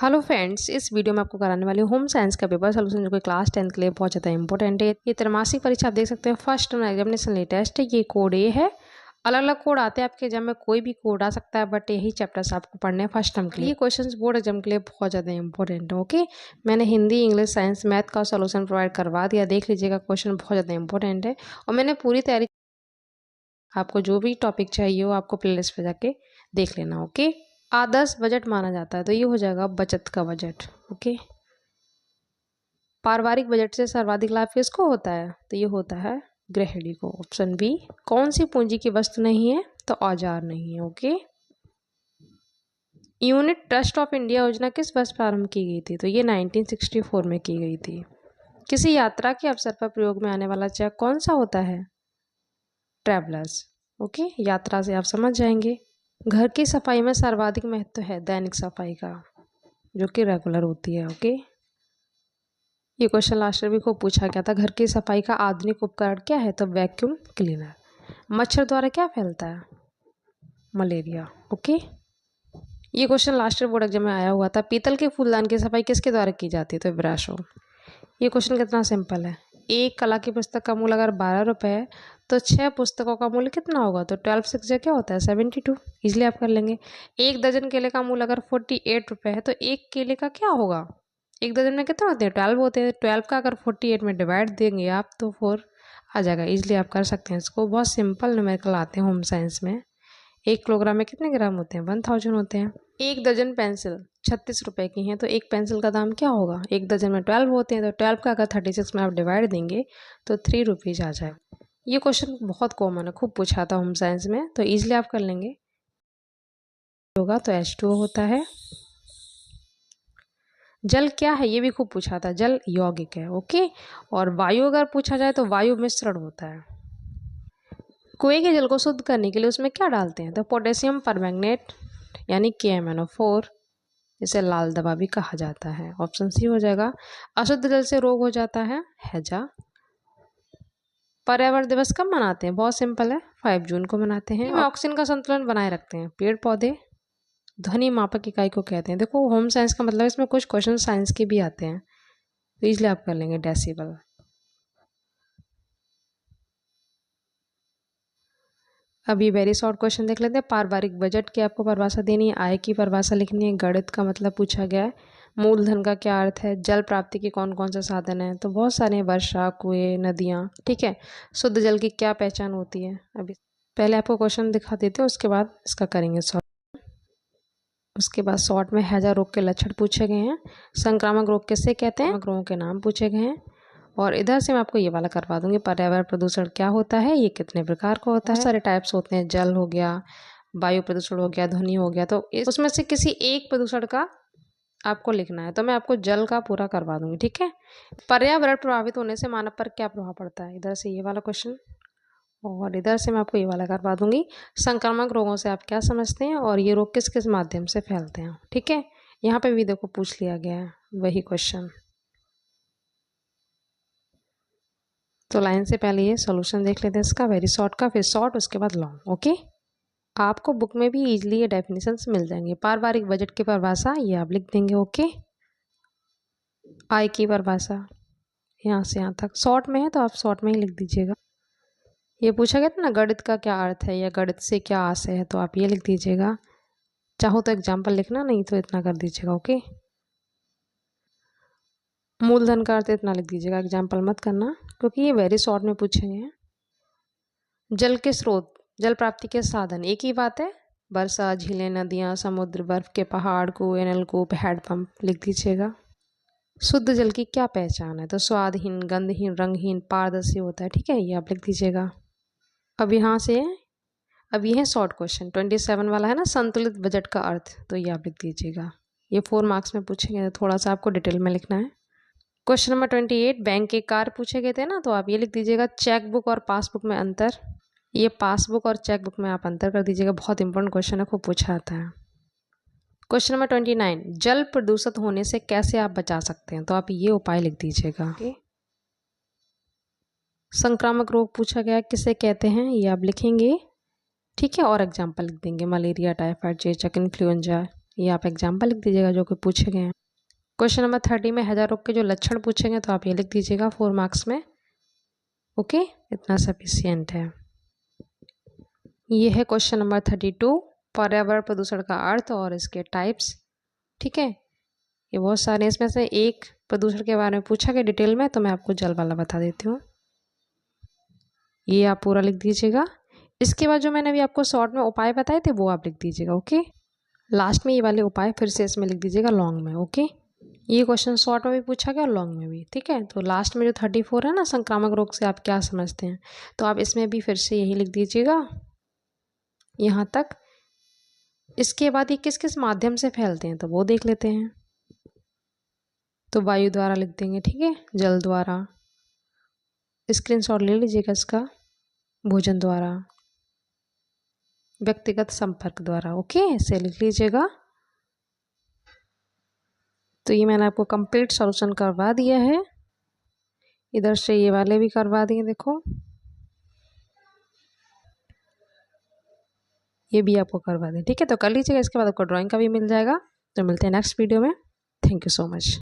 Hello friends, इस video में आपको कराने वाली हूँ होम साइंस का पेपर सोल्यूशन जो कि क्लास 10 के लिए बहुत ज़्यादा इंपॉर्टेंट है। ये त्रैमासिक परीक्षा आप देख सकते हैं, फर्स्ट टर्म एग्जामिनेशन लेटेस्ट है। ये कोड ए है। अलग अलग कोड आते हैं आपके एग्जाम में, कोई भी कोड आ सकता है, बट यही चैप्टर्स आपको पढ़ने हैं फर्स्ट टर्म के लिए। ये क्वेश्चन बोर्ड एग्जाम के लिए बहुत ज़्यादा इंपॉर्टेंट है। ओके, मैंने हिंदी, इंग्लिश, साइंस, मैथ का सोल्यूशन प्रोवाइड करवा दिया। देख लीजिएगा, क्वेश्चन बहुत ज़्यादा इंपॉर्टेंट है और मैंने पूरी तैयारी। आपको जो भी टॉपिक चाहिए हो आपको प्लेलिस्ट पे जाके देख लेना। ओके, आदर्श बजट माना जाता है तो ये हो जाएगा बचत का बजट। ओके, पारिवारिक बजट से सर्वाधिक लाभ किसको होता है तो ये होता है गृहिणी को। Option B. कौन सी पूंजी की वस्तु नहीं है तो औजार नहीं है। Okay, unit trust of India योजना किस वर्ष प्रारंभ की गई थी तो ये 1964 में की गई थी। किसी यात्रा के अवसर पर प्रयोग में आने वाला चेक कौन सा होता है? ट्रैवलर्स। ओके, यात्रा से आप समझ जाएंगे। घर की सफाई में सर्वाधिक महत्व है दैनिक सफाई का, जो कि रेगुलर होती है। ओके, ये क्वेश्चन लास्ट ईयर भी खूब पूछा गया था। घर की सफाई का आधुनिक उपकरण क्या है तो वैक्यूम क्लीनर। मच्छर द्वारा क्या फैलता है? मलेरिया। ओके, ये question last year board exam में आया हुआ था। पीतल के फूलदान की सफाई किसके द्वारा की जाती है तो ब्रशों। ये क्वेश्चन कितना सिंपल है। एक कला की पुस्तक का मूल्य अगर 12 रुपये है तो 6 पुस्तकों का मूल्य कितना होगा तो 12 6 क्या होता है 72। इजिली आप कर लेंगे। एक दर्जन केले का मूल्य अगर 48 रुपये है तो एक केले का क्या होगा? एक दर्जन में कितने होते हैं? 12 होते हैं। 12 का अगर 48 में डिवाइड देंगे आप तो 4 आ जाएगा। इजिली आप कर सकते हैं इसको। बहुत सिंपल न्यूमेरिकल आते हैं होम साइंस में। 1 किलोग्राम में कितने ग्राम होते हैं? 1000 होते हैं। एक दर्जन पेंसिल 36 रुपए की हैं तो एक पेंसिल का दाम क्या होगा? एक दर्जन में 12 होते हैं तो 12 का अगर 36 में आप डिवाइड देंगे तो 3 रुपीज़ आ जाएगा। ये क्वेश्चन बहुत कॉमन है, खूब पूछा था होम साइंस में, तो इजिली आप कर लेंगे। होगा तो H2O होता है। जल क्या है ये भी खूब पूछा था। जल यौगिक है। ओके, और वायु अगर पूछा जाए तो वायु मिश्रण होता है। कुएं के जल को शुद्ध करने के लिए उसमें क्या डालते हैं तो पोटेशियम परमैंगनेट यानी KMnO4, जिसे लाल दवा भी कहा जाता है। ऑप्शन सी हो जाएगा। अशुद्ध जल से रोग हो जाता है हैजा। पर्यावरण दिवस कब मनाते हैं? बहुत सिंपल है, 5 जून को मनाते हैं। ऑक्सीजन का संतुलन बनाए रखते हैं पेड़ पौधे। ध्वनि मापक इकाई को कहते हैं। देखो, होम साइंस का मतलब इसमें कुछ क्वेश्चन साइंस के भी आते हैं तो इसलिए आप कर लेंगे डेसिबल। अब ये वेरी शॉर्ट क्वेश्चन देख लेते हैं। पारिवारिक बजट की आपको परिभाषा देनी है, आय की परिभाषा लिखनी है, गणित का मतलब पूछा गया है, मूलधन का क्या अर्थ है, जल प्राप्ति के कौन कौन से साधन हैं तो बहुत सारे हैं, वर्षा, कुएं, नदियाँ। ठीक है, शुद्ध जल की क्या पहचान होती है? अभी पहले आपको क्वेश्चन दिखा देते हैं, उसके बाद इसका करेंगे सॉल्व। उसके बाद शॉर्ट में हैजा रोग के लक्षण पूछे गए हैं। संक्रामक रोग किसे कहते हैं? रोगों के नाम पूछे गए हैं। और इधर से मैं आपको ये वाला करवा दूंगी, पर्यावरण प्रदूषण क्या होता है, ये कितने प्रकार का होता है। बहुत सारे टाइप्स होते हैं, जल हो गया, वायु प्रदूषण हो गया, ध्वनि हो गया, तो उसमें से किसी एक प्रदूषण का आपको लिखना है तो मैं आपको जल का पूरा करवा दूंगी। ठीक है, पर्यावरण प्रभावित होने से मानव पर क्या प्रभाव पड़ता है? इधर से ये वाला क्वेश्चन और इधर से मैं आपको ये वाला करवा दूंगी। संक्रामक रोगों से आप क्या समझते हैं और ये रोग किस किस माध्यम से फैलते हैं? ठीक है, यहाँ पे भी देखो पूछ लिया गया है वही क्वेश्चन। तो लाइन से पहले ये सॉल्यूशन देख लेते हैं इसका, वेरी शॉर्ट का, फिर शॉर्ट, उसके बाद लॉन्ग। ओके, आपको बुक में भी इजीली ये डेफिनेशंस मिल जाएंगे। पारिवारिक बजट की परिभाषा ये आप लिख देंगे। ओके, आय की परिभाषा यहाँ से यहाँ तक शॉर्ट में है तो आप शॉर्ट में ही लिख दीजिएगा। ये पूछा गया था ना, गणित का क्या अर्थ है या गणित से क्या आशय है, तो आप ये लिख दीजिएगा। चाहो तो एग्जाम्पल लिखना, नहीं तो इतना कर दीजिएगा। ओके, मूलधन का अर्थ इतना लिख दीजिएगा, एग्जाम्पल मत करना क्योंकि ये वेरी शॉर्ट में पूछे गए हैं। जल के स्रोत, जल प्राप्ति के साधन एक ही बात है, वर्षा, झीलें, नदियाँ, समुद्र, बर्फ के पहाड़, कुएं, नलकूप, हैंडपंप लिख दीजिएगा। शुद्ध जल की क्या पहचान है तो स्वादहीन, गंधहीन, रंगहीन, पारदर्शी होता है। ठीक है, ये आप लिख दीजिएगा। अब यहाँ से अब ये है शॉर्ट क्वेश्चन 27 वाला है ना, संतुलित बजट का अर्थ, तो ये आप लिख दीजिएगा। ये 4 मार्क्स में पूछेंगे तो थोड़ा सा आपको डिटेल में लिखना है। क्वेश्चन नंबर 28 बैंक के कार्य पूछे गए थे ना, तो आप ये लिख दीजिएगा, चेकबुक और पासबुक में अंतर। ये पासबुक और चेकबुक में आप अंतर कर दीजिएगा, बहुत इंपॉर्टेंट क्वेश्चन है, खूब पूछा आता है। क्वेश्चन नंबर 29 जल प्रदूषित होने से कैसे आप बचा सकते हैं तो आप ये उपाय लिख दीजिएगा। संक्रामक रोग पूछा गया किसे कहते हैं, ये आप लिखेंगे। ठीक है, और एग्जाम्पल लिख देंगे, मलेरिया, टाइफाइड, चेचक, इन्फ्लुएंजा, ये आप एग्जाम्पल लिख दीजिएगा जो कि पूछे गए हैं। क्वेश्चन नंबर 30 में हैजा रोग के जो लक्षण पूछेंगे तो आप ये लिख दीजिएगा 4 मार्क्स में। ओके, इतना सफिशियंट है। ये है क्वेश्चन नंबर 32, पर्यावरण प्रदूषण का अर्थ और इसके टाइप्स। ठीक है, ये बहुत सारे, इसमें से एक प्रदूषण के बारे में पूछा गया डिटेल में, तो मैं आपको जल वाला बता देती हूँ। ये आप पूरा लिख दीजिएगा। इसके बाद जो मैंने अभी आपको शॉर्ट में उपाय बताए थे वो आप लिख दीजिएगा। ओके, लास्ट में ये वाले उपाय फिर से इसमें लिख दीजिएगा लॉन्ग में। ओके, ये क्वेश्चन शॉर्ट में भी पूछा गया और लॉन्ग में भी। ठीक है, तो लास्ट में जो 34 है ना, संक्रामक रोग से आप क्या समझते हैं, तो आप इसमें भी फिर से यही लिख दीजिएगा यहाँ तक। इसके बाद ये किस किस माध्यम से फैलते हैं तो वो देख लेते हैं। तो वायु द्वारा लिख देंगे, ठीक है, जल द्वारा, स्क्रीनशॉट ले लीजिएगा इसका, भोजन द्वारा, व्यक्तिगत संपर्क द्वारा। ओके, ऐसे लिख लीजिएगा। तो ये मैंने आपको कंप्लीट सॉल्यूशन करवा दिया है। इधर से ये वाले भी करवा दिए, देखो ये भी आपको करवा दें। ठीक है, तो कर लीजिएगा। इसके बाद आपको ड्राइंग का भी मिल जाएगा। तो मिलते हैं नेक्स्ट वीडियो में। Thank you so much.